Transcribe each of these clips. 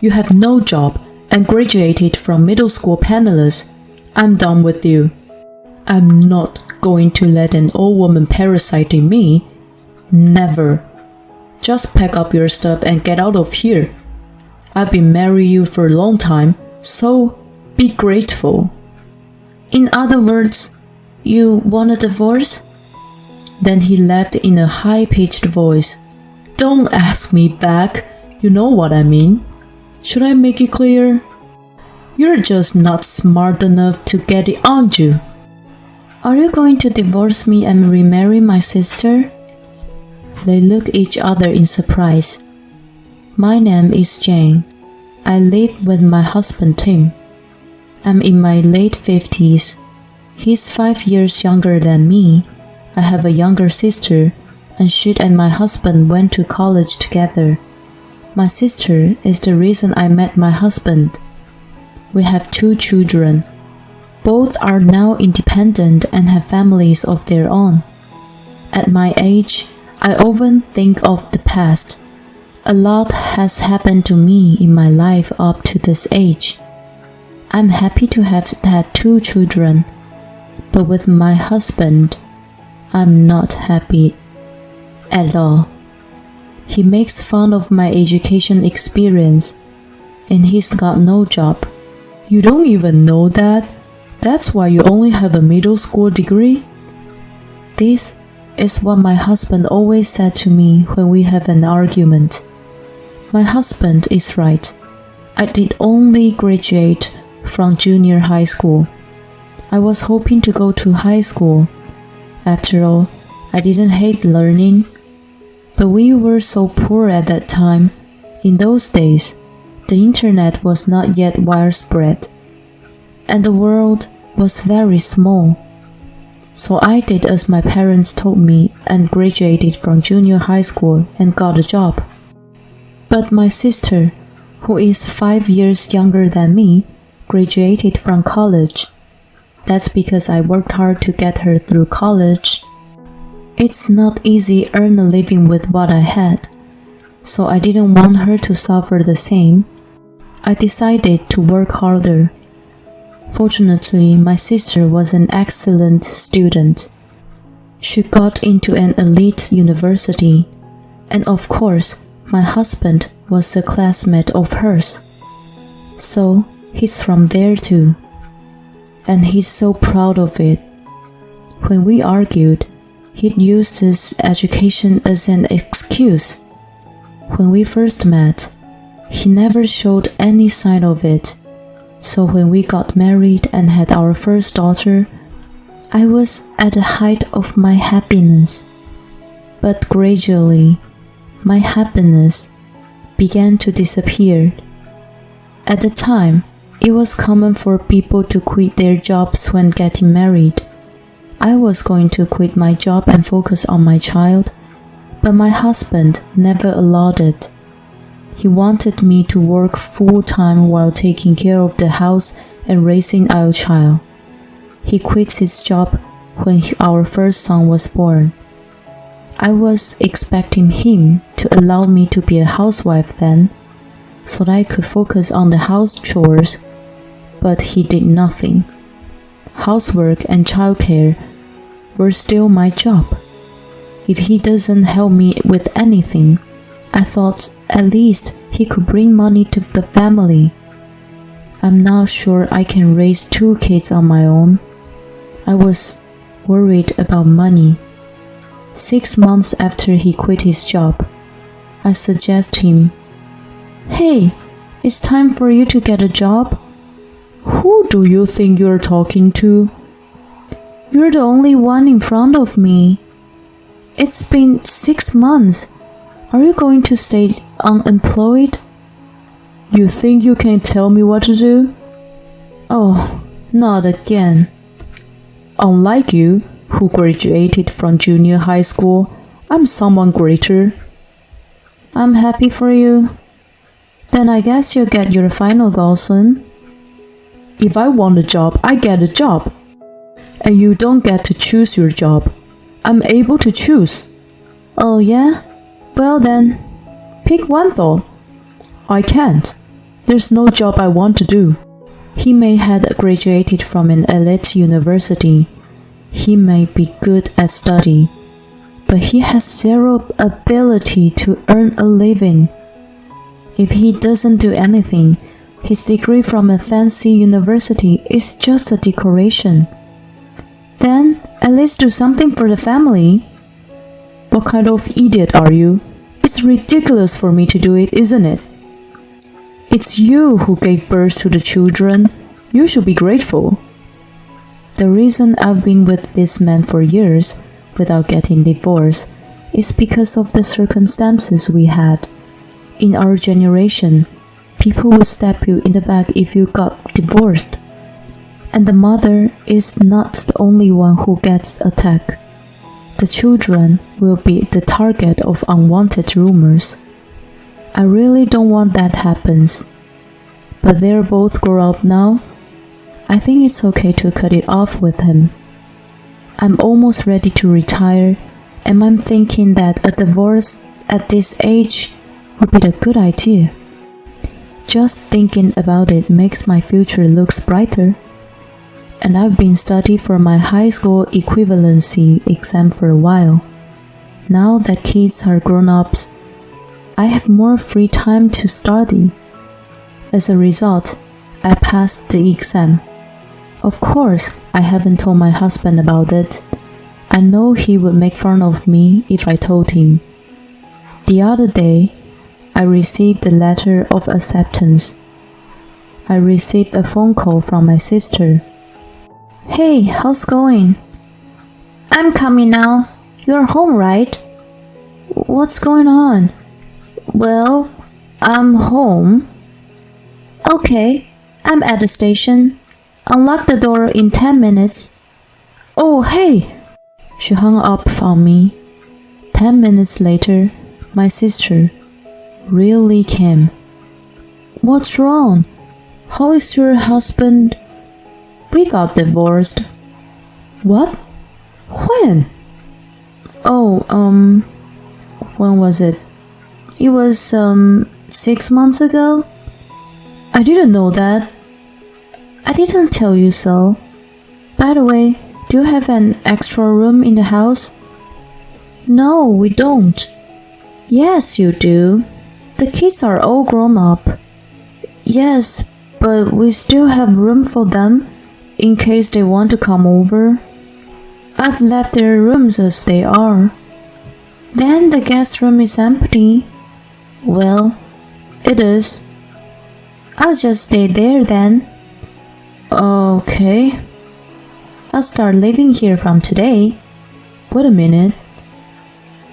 You have no job and graduated from middle school penniless. I'm done with you. I'm not going to let an old woman parasite in me. Never. Just pack up your stuff and get out of here. I've been marrying you for a long time, so be grateful. In other words, you want a divorce? Then he laughed in a high-pitched voice. Don't ask me back. You know what I mean. Should I make it clear? You're just not smart enough to get it on you. Are you going to divorce me and remarry my sister? They looked each other in surprise. My name is Jane. I live with my husband Tim. I'm in my late 50s. He's 5 years younger than me. I have a younger sister, and she and my husband went to college together. My sister is the reason I met my husband. We have 2 children. Both are now independent and have families of their own. At my age, I often think of the past. A lot has happened to me in my life up to this age. I'm happy to have had 2 children, but with my husband, I'm not happy at all. He makes fun of my education experience, and he's got no job. You don't even know that? That's why you only have a middle school degree? This is what my husband always said to me when we have an argument. My husband is right. I did only graduate from junior high school. I was hoping to go to high school. After all, I didn't hate learning. But we were so poor at that time. In those days, the internet was not yet widespread, and the world was very small. So I did as my parents told me and graduated from junior high school and got a job. But my sister, who is 5 years younger than me, graduated from college. That's because I worked hard to get her through college. It's not easy to earn a living with what I had, so I didn't want her to suffer the same. I decided to work harder. Fortunately, my sister was an excellent student. She got into an elite university, and of course, my husband was a classmate of hers. So, he's from there too. And he's so proud of it. When we argued, he'd use his education as an excuse. When we first met, he never showed any sign of it. So when we got married and had our first daughter, I was at the height of my happiness. But gradually, my happiness began to disappear. At the time, it was common for people to quit their jobs when getting married. I was going to quit my job and focus on my child, but my husband never allowed it. He wanted me to work full-time while taking care of the house and raising our child. He quit his job when our first son was born. I was expecting him to allow me to be a housewife then, so that I could focus on the house chores, but he did nothing. Housework and childcare were still my job. If he doesn't help me with anything, I thought at least he could bring money to the family. I'm not sure I can raise 2 kids on my own. I was worried about money. 6 months after he quit his job, I suggested him, "Hey, it's time for you to get a job." "Who do you think you're talking to?" "You're the only one in front of me. It's been 6 months. Are you going to stay unemployed?" "You think you can tell me what to do?" "Oh, not again." "Unlike you, who graduated from junior high school, I'm someone greater." "I'm happy for you. Then I guess you'll get your final goal soon." "If I want a job, I get a job. And you don't get to choose your job. I'm able to choose." "Oh yeah? Well then, pick one though." "I can't." There's no job I want to do. He may have graduated from an elite university. He may be good at study, but he has zero ability to earn a living. If he doesn't do anything, his degree from a fancy university is just a decoration. Then, at least do something for the family. What kind of idiot are you? It's ridiculous for me to do it, isn't it? It's you who gave birth to the children. You should be grateful. The reason I've been with this man for years without getting divorced is because of the circumstances we had. In our generation, people would stab you in the back if you got divorced. And the mother is not the only one who gets attacked. The children will be the target of unwanted rumors. I really don't want that happens. But they're both grown up now. I think it's okay to cut it off with him. I'm almost ready to retire, and I'm thinking that a divorce at this age would be a good idea. Just thinking about it makes my future look brighter. And I've been studying for my high school equivalency exam for a while. Now that kids are grown-ups, I have more free time to study. As a result, I passed the exam. Of course, I haven't told my husband about it. I know he would make fun of me if I told him. The other day, I received a letter of acceptance. I received a phone call from my sister. Hey, how's going? I'm coming now. You're home, right? What's going on? Well, I'm home. Okay, I'm at the station. Unlock the door in 10 minutes. Oh, hey! She hung up on me. 10 minutes later, my sister really came. What's wrong? How is your husband? We got divorced. What? When? Oh, when was it? It was, 6 months ago? I didn't know that. I didn't tell you so. By the way, do you have an extra room in the house? No, we don't. Yes, you do. The kids are all grown up. Yes, but we still have room for them in case they want to come over. I've left their rooms as they are. Then the guest room is empty. Well, it is. I'll just stay there then. Okay. I'll start living here from today. Wait a minute.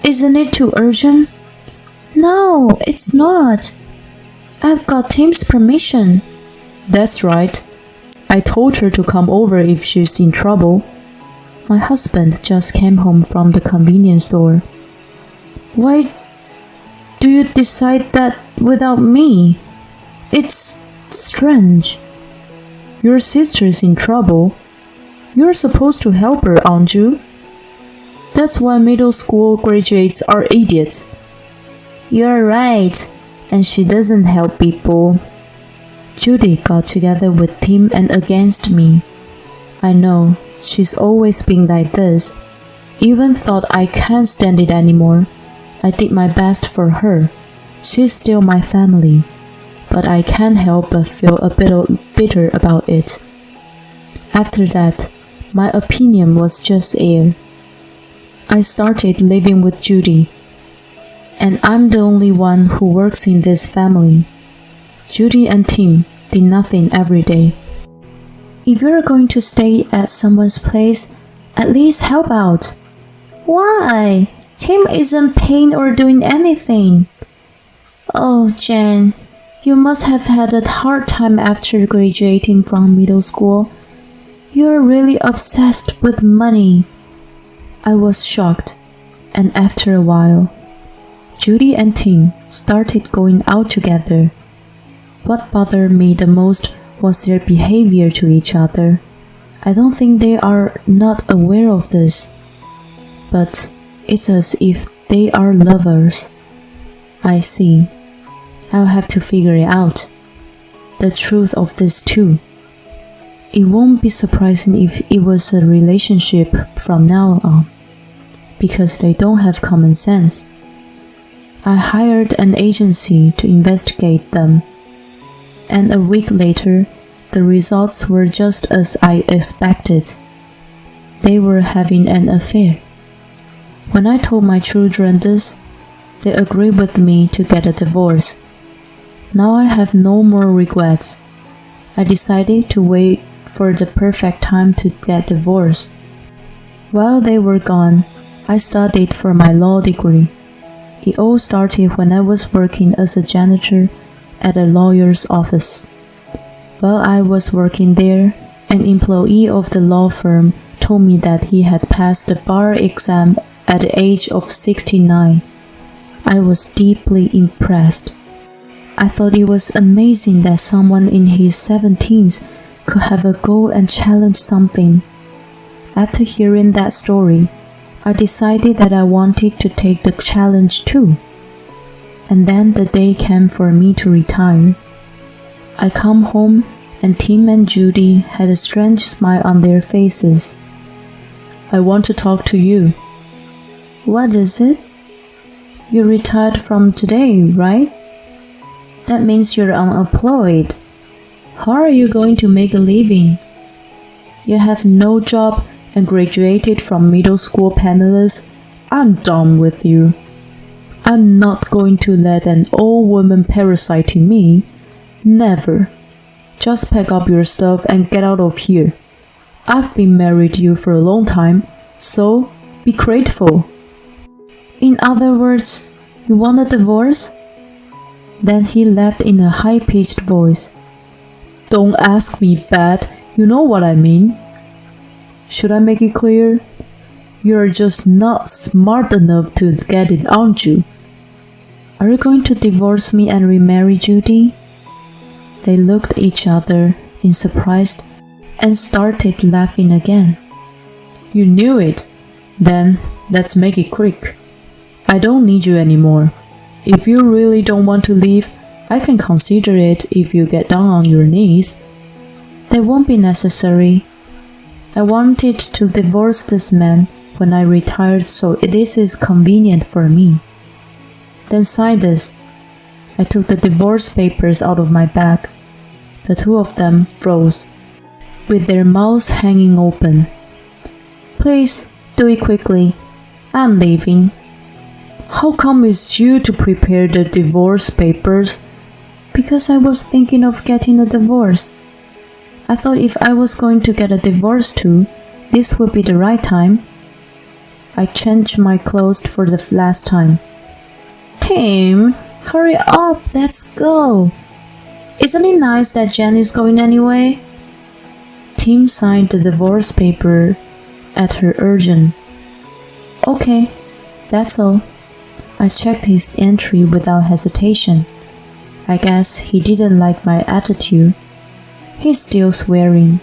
Isn't it too urgent? No, it's not. I've got Tim's permission. That's right. I told her to come over if she's in trouble. My husband just came home from the convenience store. Why do you decide that without me? It's strange. Your sister's in trouble. You're supposed to help her, aren't you? That's why middle school graduates are idiots. You're right, and she doesn't help people. Judy got together with Tim and against me. I know, she's always been like this. Even thought I can't stand it anymore. I did my best for her. She's still my family. But I can't help but feel a bit bitter about it. After that, my opinion was just air. I started living with Judy. And I'm the only one who works in this family. Judy and Tim did nothing every day. If you're going to stay at someone's place, at least help out. Why? Tim isn't paying or doing anything. Oh, Jen, you must have had a hard time after graduating from middle school. You're really obsessed with money. I was shocked, and after a while, Judy and Tim started going out together. What bothered me the most was their behavior to each other. I don't think they are not aware of this, but it's as if they are lovers. I see. I'll have to figure it out. the truth of this too. It won't be surprising if it was a relationship from now on, because they don't have common sense. I hired an agency to investigate them, and a week later, the results were just as I expected. They were having an affair. When I told my children this, they agreed with me to get a divorce. Now I have no more regrets. I decided to wait for the perfect time to get divorced. While they were gone, I studied for my law degree. It all started when I was working as a janitor at a lawyer's office. While I was working there, an employee of the law firm told me that he had passed the bar exam at the age of 69. I was deeply impressed. I thought it was amazing that someone in his 70s could have a goal and challenge something. After hearing that story, I decided that I wanted to take the challenge too. And then the day came for me to retire. I come home and Tim and Judy had a strange smile on their faces. I want to talk to you. What is it? You retired from today, right? That means you're unemployed. How are you going to make a living? You have no job and graduated from middle school penniless. I'm done with you. I'm not going to let an old woman parasite me. Never. Just pack up your stuff and get out of here. I've been married to you for a long time, so be grateful. In other words, you want a divorce? Then he laughed in a high-pitched voice. Don't ask me, Pat. You know what I mean. Should I make it clear? You're just not smart enough to get it, aren't you? Are you going to divorce me and remarry Judy? They looked at each other in surprise and started laughing again. You knew it. Then let's make it quick. I don't need you anymore. If you really don't want to leave, I can consider it if you get down on your knees. That won't be necessary. I wanted to divorce this man when I retired, so this is convenient for me. Then sign this. I took the divorce papers out of my bag. The two of them froze, with their mouths hanging open. Please, do it quickly. I'm leaving. How come it's you to prepare the divorce papers? Because I was thinking of getting a divorce. I thought if I was going to get a divorce too, this would be the right time. I changed my clothes for the last time. Tim, hurry up, let's go. Isn't it nice that Jen is going anyway? Tim signed the divorce paper at her urging. Okay, that's all. I checked his entry without hesitation. I guess he didn't like my attitude. He's still swearing.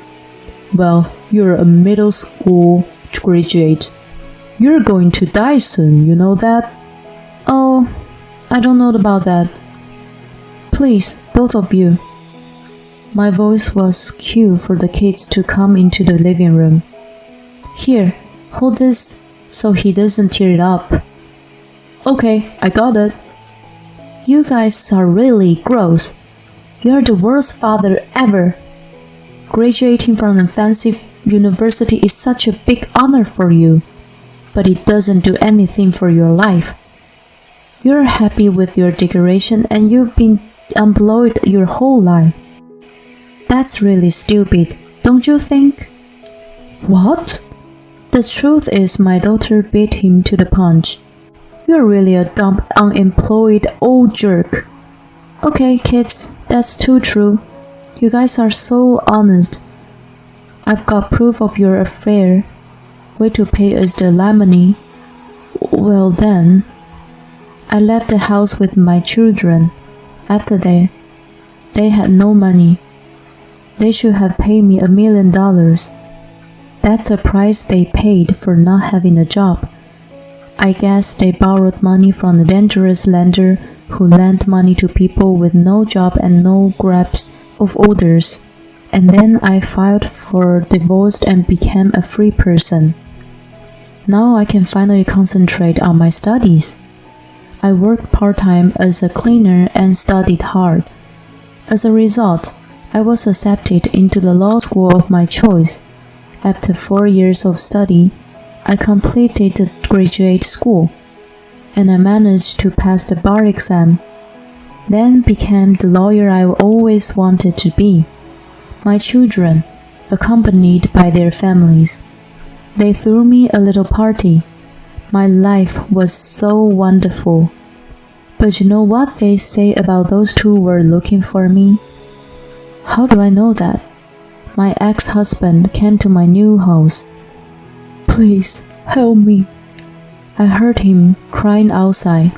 Well, you're a middle school graduate. You're going to die soon, you know that? Oh, I don't know about that. Please, both of you. My voice was cue for the kids to come into the living room. Here, hold this so he doesn't tear it up. Okay, I got it. You guys are really gross. You're the worst father ever. Graduating from a fancy university is such a big honor for you, but it doesn't do anything for your life. You're happy with your decoration and you've been unemployed your whole life. That's really stupid, don't you think? What? The truth is my daughter beat him to the punch. You're really a dumb, unemployed old jerk. Okay, kids, that's too true. You guys are so honest. I've got proof of your affair. Wait to pay us the alimony. Well then, I left the house with my children. After that, they had no money. They should have paid me $1 million. That's the price they paid for not having a job. I guess they borrowed money from a dangerous lender who lent money to people with no job and no grasp of others, and then I filed for divorce and became a free person. Now I can finally concentrate on my studies. I worked part-time as a cleaner and studied hard. As a result, I was accepted into the law school of my choice. After 4 years of study, I completed the graduate school, and I managed to pass the bar exam. Then became the lawyer I always wanted to be. My children, accompanied by their families, they threw me a little party. My life was so wonderful. But you know what they say about those two were looking for me? How do I know that? My ex-husband came to my new house. Please, help me. I heard him crying outside.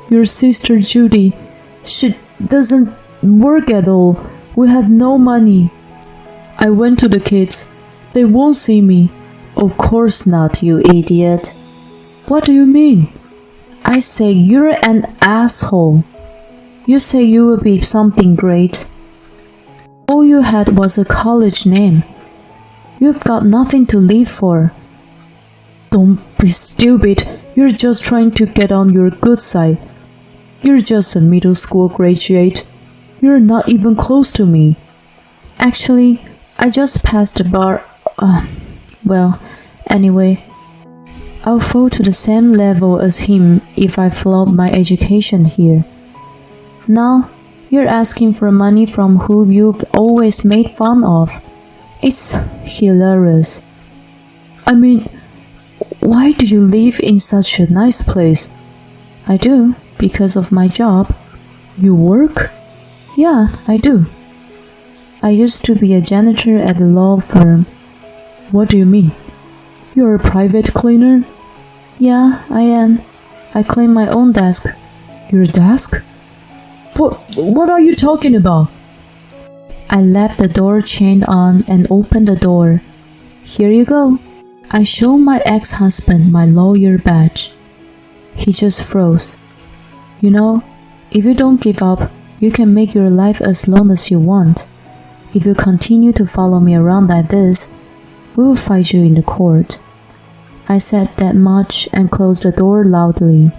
Your sister Judy, she doesn't work at all. We have no money. I went to the kids. They won't see me. Of course not, you idiot. What do you mean? I say you're an asshole. You say you will be something great. All you had was a college name. You've got nothing to live for. Don't be stupid. You're just trying to get on your good side. You're just a middle school graduate. You're not even close to me. Actually, I just passed the bar. Well, anyway, I'll fall to the same level as him if I flop my education here. Now, you're asking for money from who you've always made fun of. It's hilarious. I mean, why do you live in such a nice place? I do, because of my job. You work? Yeah, I do. I used to be a janitor at a law firm. What do you mean? You're a private cleaner? Yeah, I am. I clean my own desk. Your desk? What are you talking about? I left the door chain on and opened the door. Here you go. I showed my ex-husband my lawyer badge. He just froze. You know, if you don't give up, you can make your life as long as you want. If you continue to follow me around like this, we will fight you in the court. I said that much and closed the door loudly.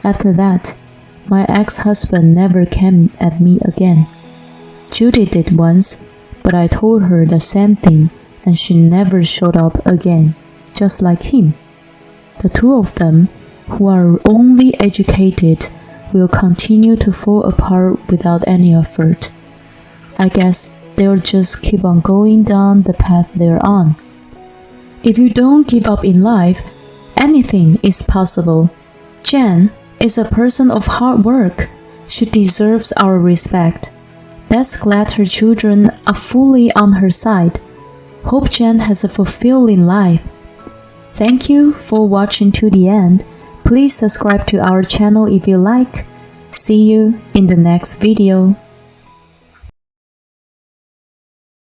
After that, my ex-husband never came at me again. Judy did once, but I told her the same thing and she never showed up again, just like him. The two of them, who are only educated, will continue to fall apart without any effort. I guess they'll just keep on going down the path they're on. If you don't give up in life, anything is possible. Jen is a person of hard work. She deserves our respect. Let's glad her children are fully on her side. Hope Jen has a fulfilling life. Thank you for watching to the end. Please subscribe to our channel if you like. See you in the next video.